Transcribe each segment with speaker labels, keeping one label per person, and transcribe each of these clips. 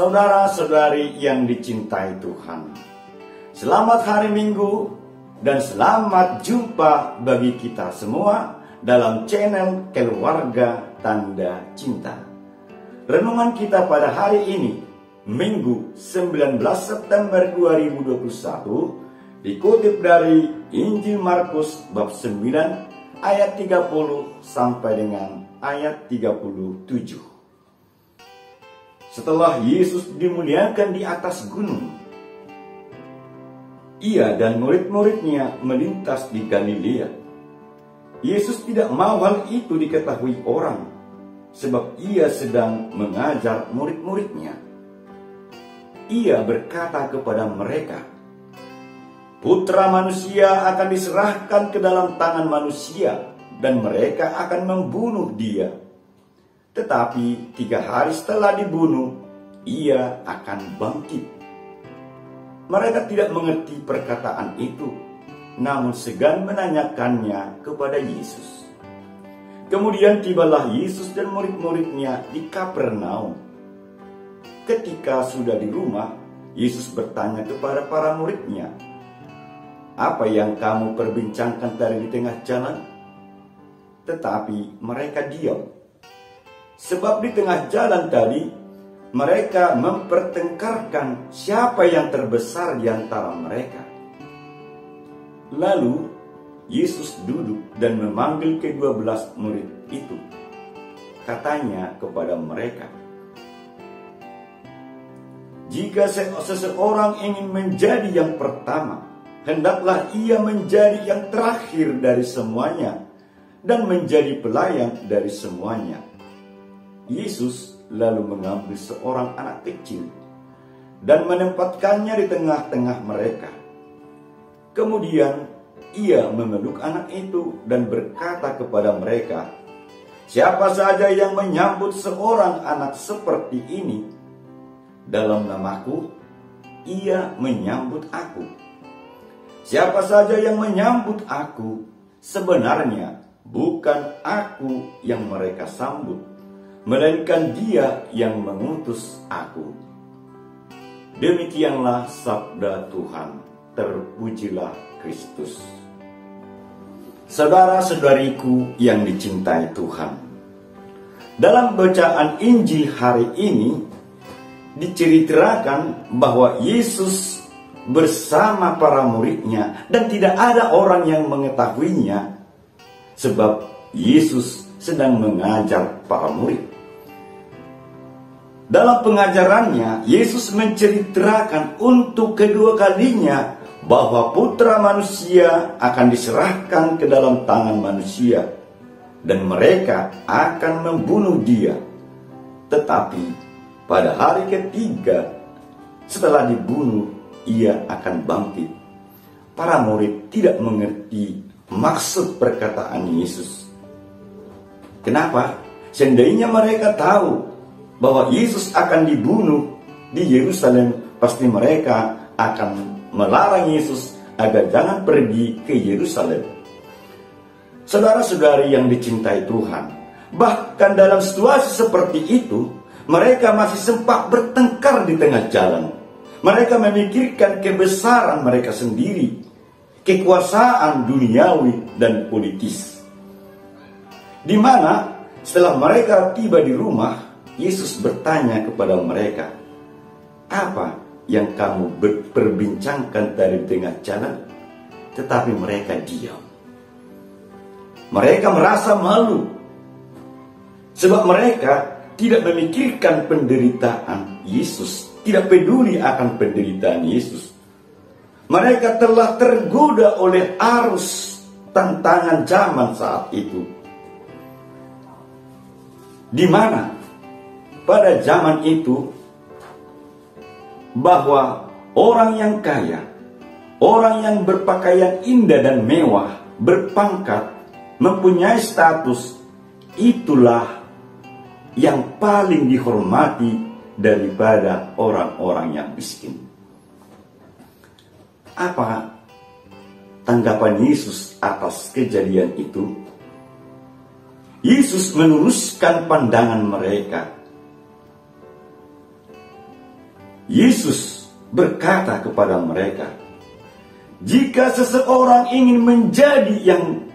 Speaker 1: Saudara-saudari yang dicintai Tuhan, selamat hari Minggu dan selamat jumpa bagi kita semua dalam channel Keluarga Tanda Cinta. Renungan kita pada hari ini, Minggu 19 September 2021, dikutip dari Injil Markus bab 9 ayat 30 sampai dengan ayat 37. Setelah Yesus dimuliakan di atas gunung, Ia dan murid-muridnya melintas di Galilea. Yesus tidak mau hal itu diketahui orang, sebab Ia sedang mengajar murid-muridnya. Ia berkata kepada mereka, "Putra manusia akan diserahkan ke dalam tangan manusia, dan mereka akan membunuh Dia. Tetapi 3 hari setelah dibunuh, Ia akan bangkit." Mereka tidak mengerti perkataan itu, namun segan menanyakannya kepada Yesus. Kemudian tibalah Yesus dan murid-muridnya di Kapernaum. Ketika sudah di rumah, Yesus bertanya kepada para muridnya, "Apa yang kamu perbincangkan dari di tengah jalan?" Tetapi mereka diam. Sebab di tengah jalan tadi, mereka mempertengkarkan siapa yang terbesar di antara mereka. Lalu, Yesus duduk dan memanggil ke-12 murid itu. Katanya kepada mereka, "Jika seseorang ingin menjadi yang pertama, hendaklah ia menjadi yang terakhir dari semuanya, dan menjadi pelayan dari semuanya." Yesus lalu mengambil seorang anak kecil dan menempatkannya di tengah-tengah mereka. Kemudian Ia memeluk anak itu dan berkata kepada mereka, "Siapa saja yang menyambut seorang anak seperti ini dalam namaku, ia menyambut aku. Siapa saja yang menyambut aku, sebenarnya bukan aku yang mereka sambut, melainkan Dia yang mengutus aku." Demikianlah sabda Tuhan. Terpujilah Kristus. Saudara-saudariku yang dicintai Tuhan, dalam bacaan Injil hari ini diceritakan bahwa Yesus bersama para muridnya dan tidak ada orang yang mengetahuinya, sebab Yesus sedang mengajar para murid. Dalam pengajarannya, Yesus menceritakan untuk kedua kalinya bahwa putra manusia akan diserahkan ke dalam tangan manusia, dan mereka akan membunuh Dia. Tetapi pada hari ketiga setelah dibunuh, Ia akan bangkit. Para murid tidak mengerti maksud perkataan Yesus. Kenapa? Seandainya mereka tahu bahwa Yesus akan dibunuh di Yerusalem, pasti mereka akan melarang Yesus agar jangan pergi ke Yerusalem. Saudara-saudari yang dicintai Tuhan, bahkan dalam situasi seperti itu, mereka masih sempat bertengkar di tengah jalan. Mereka memikirkan kebesaran mereka sendiri, kekuasaan duniawi dan politis. Di mana setelah mereka tiba di rumah, Yesus bertanya kepada mereka, "Apa yang kamu perbincangkan dari tengah jalan?" Tetapi mereka diam. Mereka merasa malu, sebab mereka tidak memikirkan penderitaan Yesus, tidak peduli akan penderitaan Yesus. Mereka telah tergoda oleh arus tantangan zaman saat itu, di mana pada zaman itu bahwa orang yang kaya, orang yang berpakaian indah dan mewah, berpangkat, mempunyai status, itulah yang paling dihormati daripada orang-orang yang miskin. Apa tanggapan Yesus atas kejadian itu? Yesus meluruskan pandangan mereka. Yesus berkata kepada mereka, "Jika seseorang ingin menjadi yang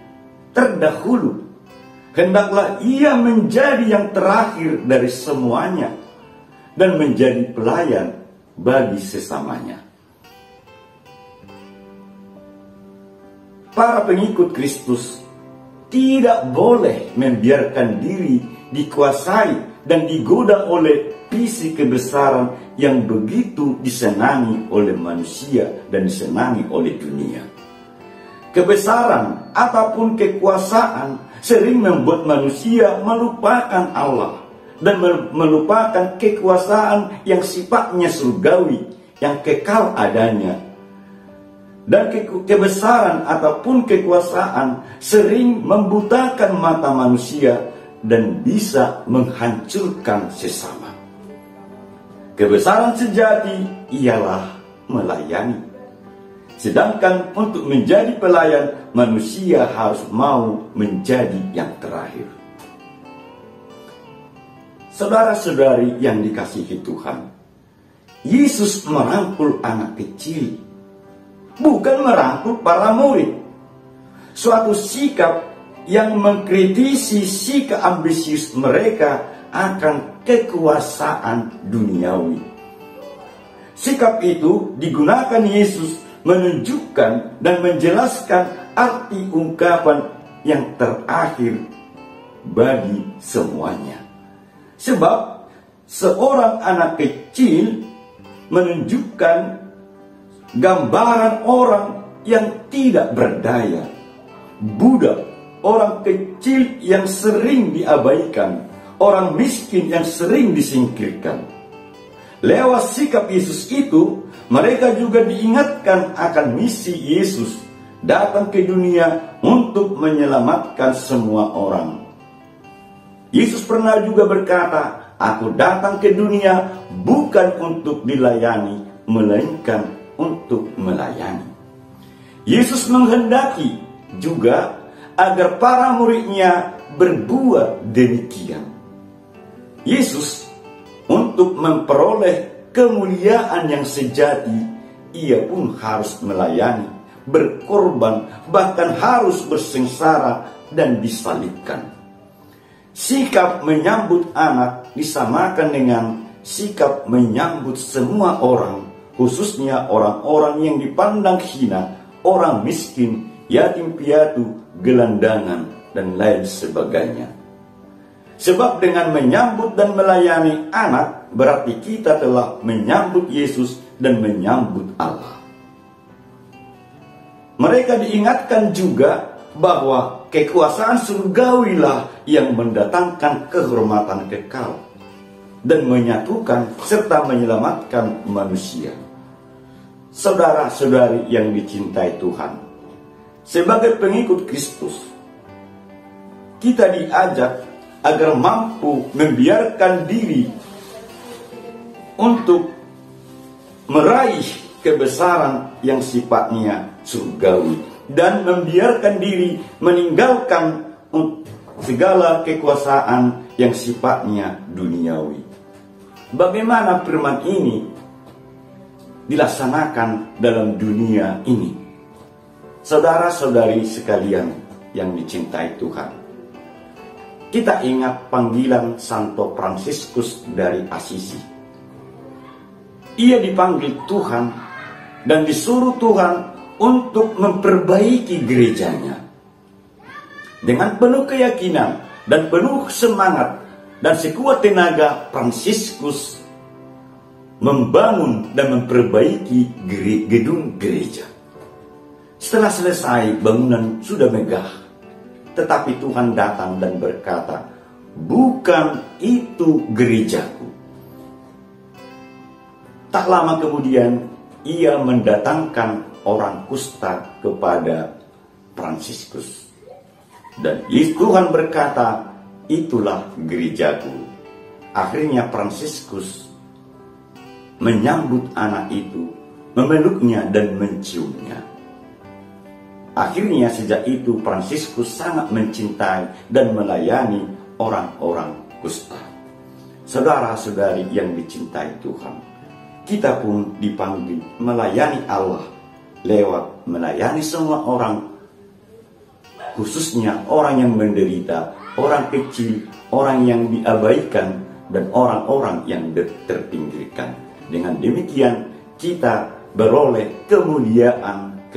Speaker 1: terdahulu, hendaklah ia menjadi yang terakhir dari semuanya dan menjadi pelayan bagi sesamanya." Para pengikut Kristus tidak boleh membiarkan diri dikuasai dan digoda oleh visi kebesaran yang begitu disenangi oleh manusia dan disenangi oleh dunia. Kebesaran ataupun kekuasaan sering membuat manusia melupakan Allah dan melupakan kekuasaan yang sifatnya surgawi, yang kekal adanya. Dan kebesaran ataupun kekuasaan sering membutakan mata manusia dan bisa menghancurkan sesama. Kebesaran sejati ialah melayani. Sedangkan untuk menjadi pelayan, manusia harus mau menjadi yang terakhir. Saudara-saudari yang dikasihi Tuhan, Yesus merangkul anak kecil, bukan merangkul para murid. Suatu sikap yang mengkritisi sikap ambisius mereka akan kekuasaan duniawi. Sikap itu digunakan Yesus menunjukkan dan menjelaskan arti ungkapan yang terakhir bagi semuanya. Sebab seorang anak kecil menunjukkan gambaran orang yang tidak berdaya, budak, orang kecil yang sering diabaikan, orang miskin yang sering disingkirkan. Lewat sikap Yesus itu, mereka juga diingatkan akan misi Yesus datang ke dunia untuk menyelamatkan semua orang. Yesus pernah juga berkata, "Aku datang ke dunia bukan untuk dilayani, melainkan untuk melayani." Yesus menghendaki juga agar para muridnya berbuat demikian. Yesus untuk memperoleh kemuliaan yang sejati, ia pun harus melayani, berkorban, bahkan harus bersengsara dan disalibkan. Sikap menyambut anak disamakan dengan sikap menyambut semua orang, khususnya orang-orang yang dipandang hina, orang miskin, yatim piatu, gelandangan, dan lain sebagainya. Sebab dengan menyambut dan melayani anak, berarti kita telah menyambut Yesus dan menyambut Allah. Mereka diingatkan juga bahwa kekuasaan surgawilah yang mendatangkan kehormatan kekal dan menyatukan serta menyelamatkan manusia. Saudara-saudari yang dicintai Tuhan, sebagai pengikut Kristus, kita diajak agar mampu membiarkan diri untuk meraih kebesaran yang sifatnya surgawi dan membiarkan diri meninggalkan segala kekuasaan yang sifatnya duniawi. Bagaimana firman ini dilaksanakan dalam dunia ini? Saudara-saudari sekalian yang dicintai Tuhan, kita ingat panggilan Santo Fransiskus dari Assisi. Ia dipanggil Tuhan dan disuruh Tuhan untuk memperbaiki gerejanya. Dengan penuh keyakinan dan penuh semangat dan sekuat tenaga, Fransiskus membangun dan memperbaiki gedung gereja. Setelah selesai, bangunan sudah megah, tetapi Tuhan datang dan berkata, "Bukan itu gerejaku." Tak lama kemudian, ia mendatangkan orang kusta kepada Fransiskus. Dan Tuhan berkata, "Itulah gerejaku." Akhirnya Fransiskus menyambut anak itu, memeluknya dan menciumnya. Akhirnya sejak itu Fransiskus sangat mencintai dan melayani orang-orang kusta. Saudara-saudari yang dicintai Tuhan, kita pun dipanggil melayani Allah lewat melayani semua orang, khususnya orang yang menderita, orang kecil, orang yang diabaikan, dan orang-orang yang terpinggirkan. Dengan demikian kita beroleh kemuliaan